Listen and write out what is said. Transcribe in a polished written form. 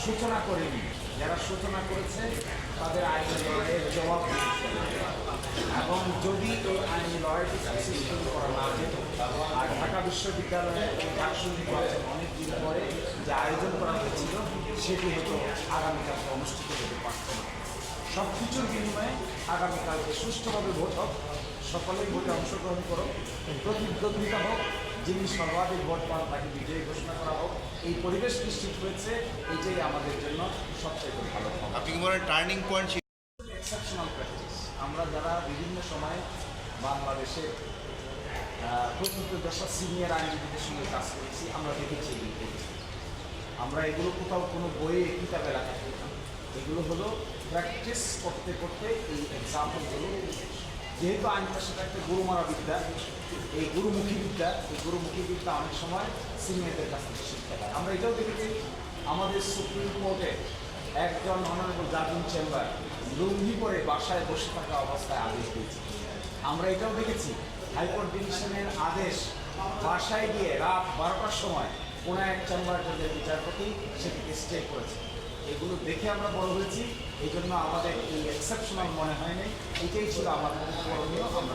সূচনা করেনি, যারা সূচনা করেছে তাদের আইনি লড়াইয়ের জবাব দিচ্ছে। এবং যদি এই আইনি লড়াইটি সাকসেসফুল করা না যেত, আর ঢাকা বিশ্ববিদ্যালয়ে ডাকসু নির্বাচন অনেক দিন পরে যে আয়োজন করা হয়েছিল সেটি হয়তো আগামীকালকে অনুষ্ঠিত হতে পারত না। সব কিছুর বিনিময়ে আগামীকালকে সুষ্ঠুভাবে ভোট হোক, সকলেই ভোটে অংশগ্রহণ করো, প্রতিদ্বন্দ্বিতা হোক, যিনি সর্বাধিক ভোট পান তাকে বিজয়ী ঘোষণা করা হোক। এই পরিবেশ নিশ্চিত হয়েছে, এইটাই আমাদের জন্য সবচেয়ে ভালো। আপনি কি বলেন টার্নিং পয়েন্ট? Exceptional practice. আমরা যারা বিভিন্ন সময় বাংলাদেশে প্রকৃত দশা সিনিয়র আইনজীবীদের সঙ্গে কাজ করেছি, আমরা দেখেছি এগুলো করেছি। আমরা এগুলো কোথাও কোনো বইয়ে কিতাবে রাখা থাকি না, এগুলো হলো প্র্যাকটিস করতে করতে এই এক্সাম্পলগুলো। যেহেতু আইনটা সেটা একটা গুরুমারা বিদ্যা, এই গুরুমুখী বিদ্যা, এই গুরুমুখী বিদ্যা অনেক সময় সিনিয়রদের কাছ থেকে শিখতে হয়। আমরা এটাও দেখেছি আমাদের সুপ্রিম কোর্টে একজন অনারেবল জাজ ইন চেম্বার লুঙ্গি পরে বাসায় বসে থাকা অবস্থায় আদেশ দিয়েছে। আমরা এটাও দেখেছি হাইকোর্ট ডিভিশনের আদেশ বাসায় গিয়ে রাত 12টার সময় কোনো এক চেম্বার জজের বিচারপতি সেটিকে স্টে করেছে। এগুলো দেখে আমরা বড় হয়েছি, এই জন্য আমাদের এই এক্সেপশনাল মনে হয়নি। এটাই ছিল আমাদের করণীয়, আমরা